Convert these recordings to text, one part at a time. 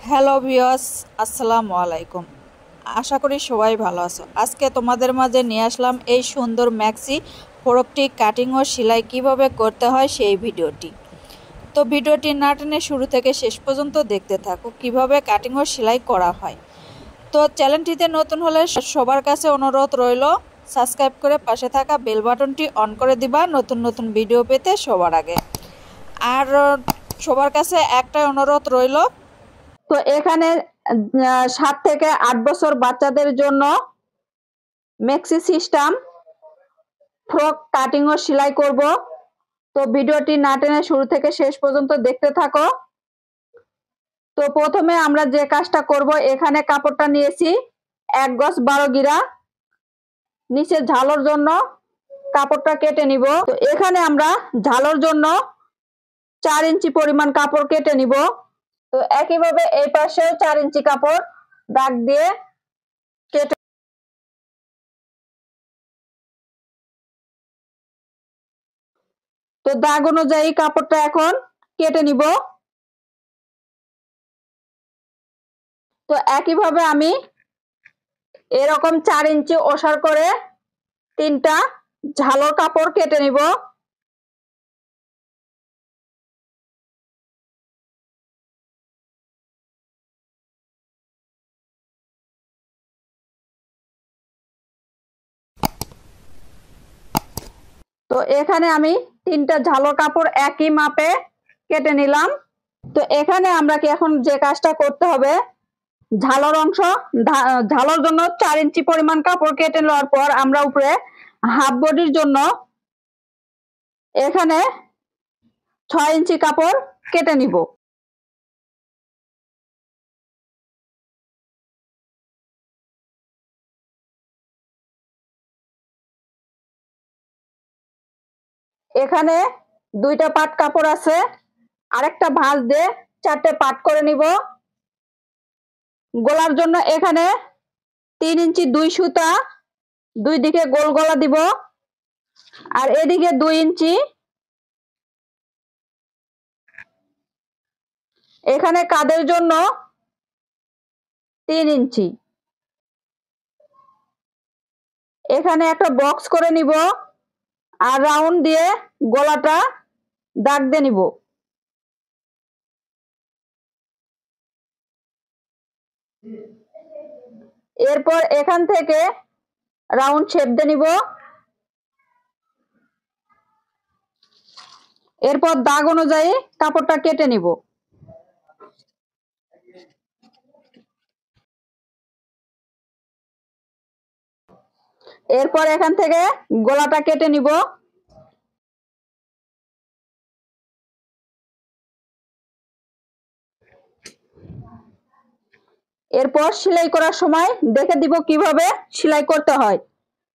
Hello viewers, আসসালামু আলাইকুম। আশা করি সবাই ভালো আছো। আজকে তোমাদের মাঝে নিয়ে আসলাম এই সুন্দর ম্যাক্সি ফ্রকটি কাটিং ও সেলাই কিভাবে করতে হয় সেই ভিডিওটি। তো ভিডিওটি না টেনে শুরু থেকে শেষ পর্যন্ত দেখতে থাকো কিভাবে কাটিং ও সেলাই করা হয়। তো চ্যানেলটিতে নতুন হলে সবার কাছে অনুরোধ রইল সাবস্ক্রাইব করে পাশে থাকা বেল বাটনটি অন করে দিবা নতুন নতুন ভিডিও পেতে সবার আগে। আর সবার কাছে একটা অনুরোধ রইল, তো এখানে 7 থেকে 8 বছর বাচ্চাদের জন্য ম্যাক্সি সিস্টেম ফ্রক কাটিং ও সেলাই করব। তো ভিডিওটি না টেনে শুরু থেকে শেষ পর্যন্ত দেখতে থাকো। তো প্রথমে আমরা যে কাজটা করব, এখানে কাপড়টা নিয়েছি 1 গজ 12 গিরা, নিচে ঝালোর জন্য কাপড়টা কেটে নিব। তো এখানে আমরা ঝালোর জন্য 4 ইঞ্চি পরিমাণ কাপড় কেটে নিব। তো একইভাবে এই পাশে 4 ইঞ্চি কাপড় দাগ দিয়ে কেটে, তো দাগ অনুযায়ী কাপড়টা এখন কেটে নিব। তো একইভাবে আমি এরকম 4 ইঞ্চি ওসার করে 3টা ঝালোর কাপড় কেটে নিব। তো এখানে আমি 3টা ঝালোর কাপড় একই মাপে কেটে নিলাম। তো এখানে আমরা কি এখন যে কাজটা করতে হবে, ঝালোর অংশ, ঝালোর জন্য 4 ইঞ্চি পরিমাণ কাপড় কেটে নেওয়ার পর আমরা উপরে হাফ বডির জন্য এখানে 6 ইঞ্চি কাপড় কেটে নিব। এখানে 2টা পাট কাপড় আছে, আরেকটা ভাঁজ দিয়ে 4টে পাট করে নিব। গলার জন্য এখানে 3 ইঞ্চি 2 সুতা, 2 দিকে গোল গলা দিব, আর এদিকে 2 ইঞ্চি। এখানে কাঁধের জন্য 3 ইঞ্চি। এখানে একটা বক্স করে নিব আর রাউন্ড দিয়ে গলাটা দাগ দিয়ে নিব। এরপর এখান থেকে রাউন্ড শেপ দিয়ে নিব। এরপর দাগ অনুযায়ী কাপড়টা কেটে নিব। এরপর এখান থেকে গলাটা কেটে নিব। এরপর সেলাই করার সময় দেখে দিব কিভাবে সেলাই করতে হয়।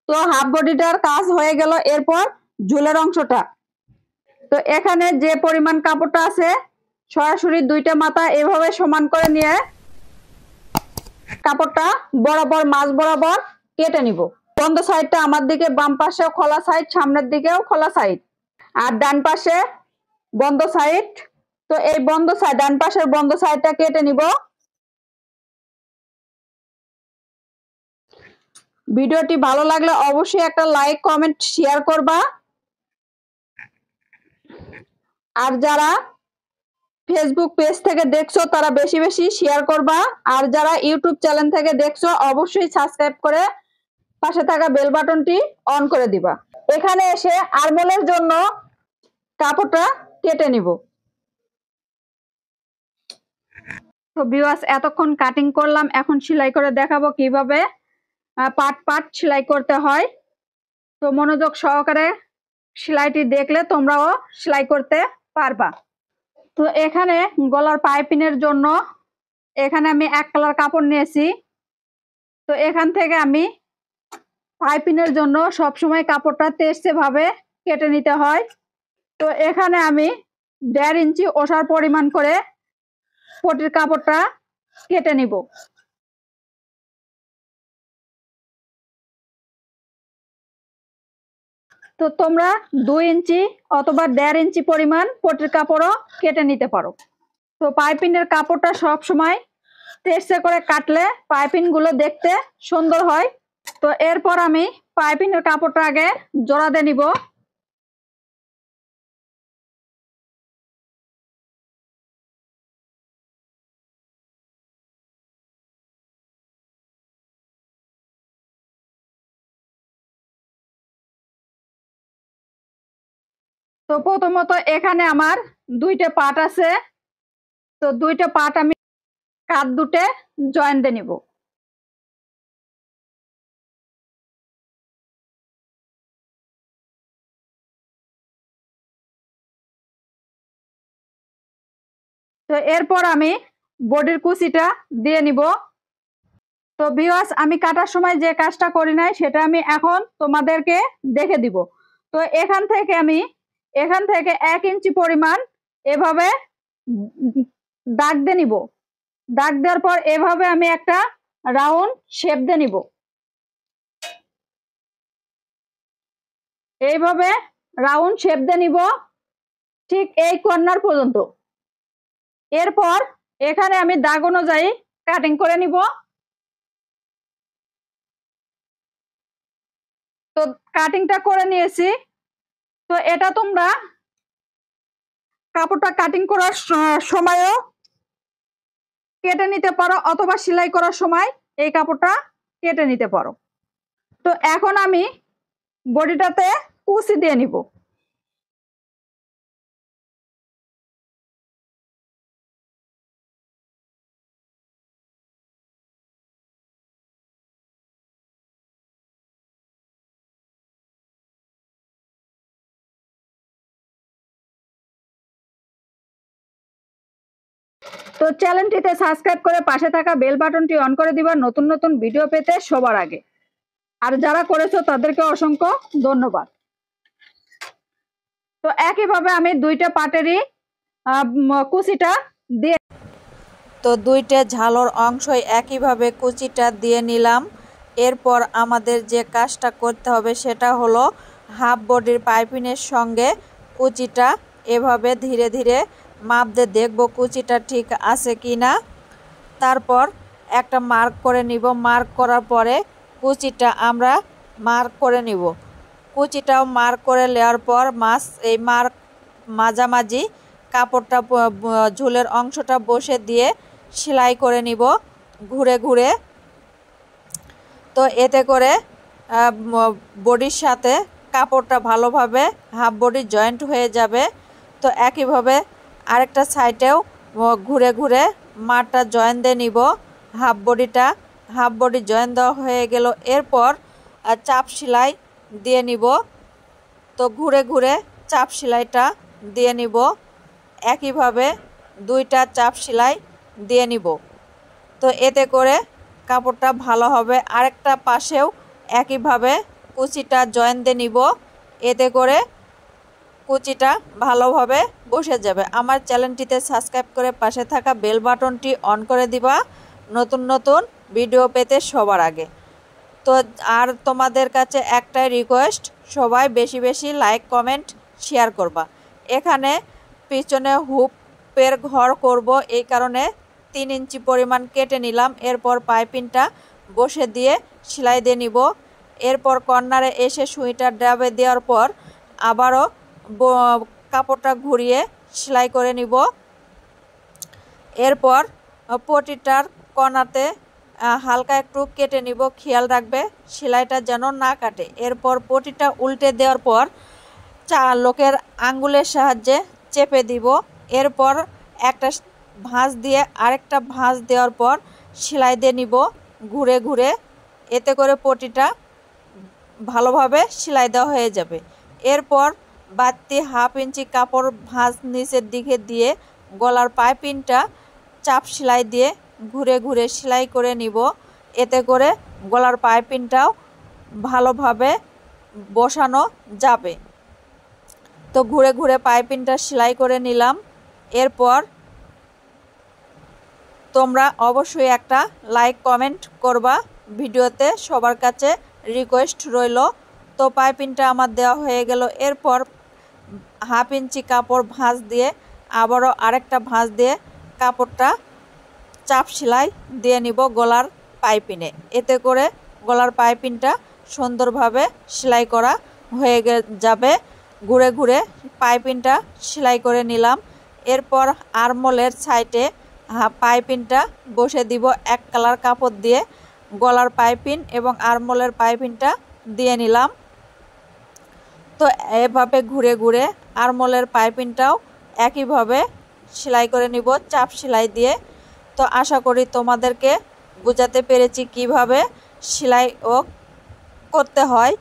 তো হাফ বডিটার কাজ হয়ে গেল। এরপর ঝুলের অংশটা, তো এখানে যে পরিমাণ কাপড়টা আছে সরাসরি 2টা মাথা এভাবে সমান করে নিয়ে কাপড়টা বরাবর মাঝ বরাবর কেটে নিব। বন্ধ সাইডটা আমার দিকে, বাম পাশেও খোলা সাইড, সামনের দিকেও খোলা সাইড, আর ডান পাশে বন্ধ সাইড। তো এই বন্ধ সাইড, ডান পাশের বন্ধ সাইডটা কেটে নিব। ভিডিওটি ভালো লাগলে অবশ্যই একটা লাইক কমেন্ট শেয়ার করবা। আর যারা ফেসবুক পেজ থেকে দেখছো তারা বেশি বেশি শেয়ার করবা। আর যারা ইউটিউব চ্যানেল থেকে দেখছো অবশ্যই সাবস্ক্রাইব করে পাশে থাকা বেল বাটনটি অন করে দিবা। এখানে এসে আরমোলের জন্য কাপড়টা কেটে নিব। তো ভিউয়ার্স, এতক্ষণ কাটিং করলাম, এখন সেলাই করে দেখাবো কিভাবে পাট পাট সেলাই করতে হয়। তো মনোযোগ সহকারে সেলাইটি দেখলে তোমরাও সেলাই করতে পারবা। তো এখানে গলার পাইপিনের জন্য এখানে আমি 1 কালার কাপড় নিয়েছি। তো এখান থেকে আমি পাইপিনের জন্য সবসময় কাপড়টা তেড়ছে ভাবে কেটে নিতে হয়। তো এখানে আমি 1.5 ইঞ্চি ওসার পরিমাণ করে পটির কাপড়টা কেটে নিব। তো তোমরা 2 ইঞ্চি অথবা 1.5 ইঞ্চি পরিমাণ পটির কাপড়ও কেটে নিতে পারো। তো পাইপিনের কাপড়টা সব সময় তেড়ছে করে কাটলে পাইপিংগুলো দেখতে সুন্দর হয়। তো এরপর আমি পাইপিংয়ের কাপড়টা আগে জোড়া দিয়ে নিব। তো প্রথমত এখানে আমার দুইটা পার্ট আছে, তো দুইটা পার্ট আমি কাঁধ দুটে জয়েন দিয়ে নিব। তো এরপর আমি বডির কুচিটা দিয়ে নিব। তো ভিউয়ার্স, আমি কাটার সময় যে কাজটা করি নাই সেটা আমি এখন তোমাদেরকে দেখে দিব। তো এখান থেকে 1 ইঞ্চি পরিমাণ এভাবে দাগ দিয়ে নিব। দাগ দেওয়ার পর এভাবে আমি একটা রাউন্ড শেপ দিয়ে নিব। এইভাবে রাউন্ড শেপ দিয়ে নিব ঠিক এই কর্নার পর্যন্ত। এরপর এখানে আমি দাগ অনুযায়ী কাটিং করে নিব। তো কাটিংটা করে নিয়েছি। তো এটা তোমরা কাপড়টা কাটিং করার সময়ও কেটে নিতে পারো অথবা সেলাই করার সময় এই কাপড়টা কেটে নিতে পারো। তো এখন আমি বডিটাতে কুচি দিয়ে নিব। তো চ্যানেলটিতে সাবস্ক্রাইব করে পাশে থাকা বেল বাটনটি অন করে দিবা নতুন নতুন ভিডিও পেতে সবার আগে। আর যারা করেছো তাদেরকে অসংখ্য ধন্যবাদ। তো একইভাবে আমি দুইটা পাটেরই কুচিটা দিয়ে, তো দুইটা ঝালর অংশই একইভাবে কুচিটা দিয়ে নিলাম। এরপর আমাদের যে কাজটা করতে হবে সেটা হলো হাফ বডির পাইপিংয়ের সঙ্গে কুচিটা এভাবে ধীরে ধীরে মাপ দিয়ে দেখব কুচিটা ঠিক আছে কি না। তারপর একটা মার্ক করে নিব। মার্ক করার পরে কুচিটা আমরা মার্ক করে নিব। কুচিটাও মার্ক করে নেওয়ার পর এই মার্ক মাঝামাঝি কাপড়টা ঝুলের অংশটা বসে দিয়ে সেলাই করে নিব ঘুরে ঘুরে। তো এতে করে বডির সাথে কাপড়টা ভালোভাবে হাফ বডি জয়েন্ট হয়ে যাবে। তো একইভাবে আরেকটা সাইডেও ঘুরে ঘুরে মারটা জয়েন দিয়ে নিব। হাফ বডি জয়েন দেওয়া হয়ে গেল। এরপর চাপ সেলাই দিয়ে নিব। তো ঘুরে ঘুরে চাপ সেলাইটা দিয়ে নিব। একইভাবে দুইটা চাপ সেলাই দিয়ে নিব। তো এতে করে কাপড়টা ভালো হবে। আরেকটা পাশেও একইভাবে কুচিটা জয়েন দিয়ে নিব। এতে করে কুচিটা ভালোভাবে বসে যাবে। আমার চ্যানেলটিতে সাবস্ক্রাইব করে পাশে থাকা বেল বাটনটি অন করে দিবা নতুন নতুন ভিডিও পেতে সবার আগে। তো আর তোমাদের কাছে একটাই রিকোয়েস্ট, সবাই বেশি বেশি লাইক কমেন্ট শেয়ার করবা। এখানে পিছনে হুপের ঘর করব, এই কারণে 3 ইঞ্চি পরিমাণ কেটে নিলাম। এরপর পাইপিংটা বসে দিয়ে সেলাই দিয়ে নিব। এরপর কর্নারে এসে সুইটা ডাবে দেওয়ার পর আবারও কাপড়টা ঘুরিয়ে সেলাই করে নিব। এরপর পটিটার কর্নারতে হালকা একটু কেটে নিব। খেয়াল রাখবে সেলাইটা যেন না কাটে। এরপর পটিটা উল্টে দেওয়ার পর লোকের আঙ্গুলের সাহায্যে চেপে দিব। এরপর একটা ভাঁজ দিয়ে আরেকটা ভাঁজ দেওয়ার পর সেলাই দিয়ে নিব ঘুরে ঘুরে। এতে করে পটিটা ভালোভাবে সেলাই দেওয়া হয়ে যাবে। এরপর বাড়তি হাফ ইঞ্চি কাপড় ভাঁজ নিচের দিকে দিয়ে গলার পাইপিংটা চাপ সেলাই দিয়ে ঘুরে ঘুরে সেলাই করে নিব। এতে করে গলার পাইপিংটাও ভালোভাবে বসানো যাবে। তো ঘুরে ঘুরে পাইপিংটা সেলাই করে নিলাম। এরপর তোমরা অবশ্যই একটা লাইক কমেন্ট করবা ভিডিওতে, সবার কাছে রিকোয়েস্ট রইল। তো পাইপিংটা আমার দেওয়া হয়ে গেল। এরপর হাফ ইঞ্চি কাপড় ভাঁজ দিয়ে আবারও আরেকটা ভাঁজ দিয়ে কাপড়টা চাপ সেলাই দিয়ে নিব গলার পাইপিনে। এতে করে গলার পাইপিনটা সুন্দরভাবে সেলাই করা হয়ে যাবে। ঘুরে ঘুরে পাইপিনটা সেলাই করে নিলাম। এরপর আরমোলের সাইডে পাইপিনটা বসে দিব এক কালার কাপড় দিয়ে। গলার পাইপিন এবং আরমোলের পাইপিনটা দিয়ে নিলাম। তো এভাবে ঘুরে ঘুরে আরমোলের পাইপিনটাও একইভাবে সেলাই করে নিব চাপ সেলাই দিয়ে। তো আশা করি তোমাদেরকে বোঝাতে পেরেছি কিভাবে সেলাই ও করতে হয়।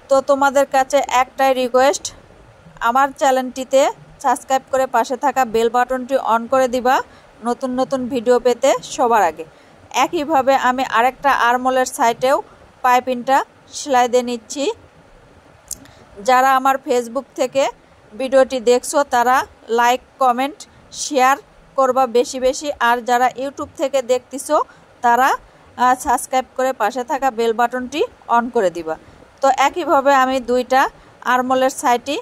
তো তোমাদের কাছে একটাই রিকোয়েস্ট, আমার চ্যানেলটিতে সাবস্ক্রাইব করে পাশে থাকা বেল বাটনটি অন করে দিবা নতুন নতুন ভিডিও পেতে সবার আগে। একইভাবে আমি আরেকটা আরমোলের সাইডেও পাইপিনটা সেলাই দিয়ে নিচ্ছি। যারা আমার ফেসবুক থেকে ভিডিওটি দেখছো তারা লাইক কমেন্ট শেয়ার করবা বেশি বেশি, আর যারা ইউটিউব থেকে দেখতেছো তারা সাবস্ক্রাইব করে পাশে থাকা বেল বাটনটি অন করে দিবা। তো একইভাবে আমি দুইটা আরমোলের সাইডই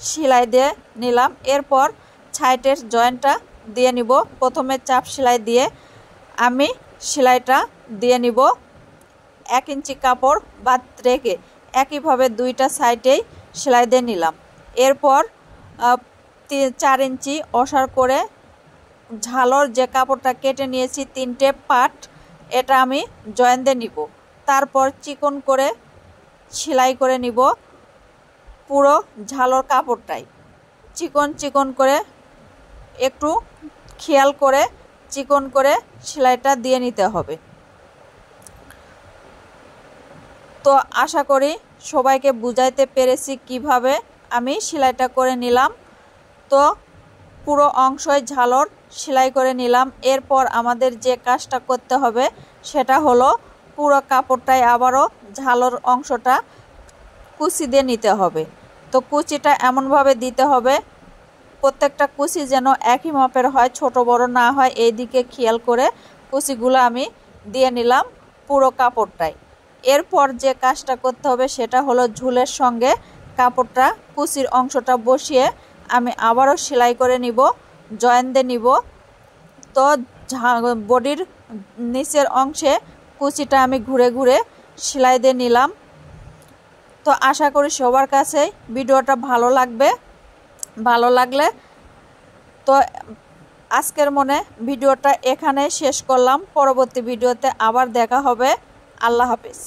সেলাই দিয়ে নিলাম। এরপর সাইডের জয়েন্টটা দিয়ে নিব। প্রথমে চাপ সেলাই দিয়ে আমি সেলাইটা দিয়ে নিব 1 ইঞ্চি কাপড় বাদ রেখে। একইভাবে দুইটা সাইডেই সেলাই দিয়ে নিলাম। এরপর 4 ইঞ্চি ওসার করে ঝালর যে কাপড়টা কেটে নিয়েছি 3টে পার্ট, এটা আমি জয়েন দিয়ে নিব। তারপর চিকন করে সেলাই করে নিব পুরো ঝালর কাপড়টাই। চিকন চিকন করে একটু খেয়াল করে চিকন করে সেলাইটা দিয়ে নিতে হবে। তো আশা করি সবাইকে বুঝাইতে পেরেছি কিভাবে আমি সেলাইটা করে নিলাম। তো পুরো অংশই ঝালর সেলাই করে নিলাম। এরপর আমাদের যে কাজটা করতে হবে সেটা হলো পুরো কাপড়টাই আবারও ঝালর অংশটা কুচি দিয়ে নিতে হবে। তো কুচিটা এমনভাবে দিতে হবে প্রত্যেকটা কুচি যেন একই মাপের হয়, ছোট বড় না হয়, এই দিকে খেয়াল করে কুচিগুলো আমি দিয়ে নিলাম পুরো কাপড়টাই। এরপর যে কাজটা করতে হবে সেটা হলো ঝুলের সঙ্গে কাপড়টা কুচির অংশটা বসিয়ে আমি আবারও সেলাই করে নিব, জয়েন দিয়ে নিব। তো বডির নিচের অংশে কুচিটা আমি ঘুরে ঘুরে সেলাই দিয়ে নিলাম। তো আশা করি সবার কাছে ভিডিওটা ভালো লাগবে। ভালো লাগলে তো আজকের মনে ভিডিওটা এখানে শেষ করলাম। পরবর্তী ভিডিওতে আবার দেখা হবে। আল্লাহ হাফেজ।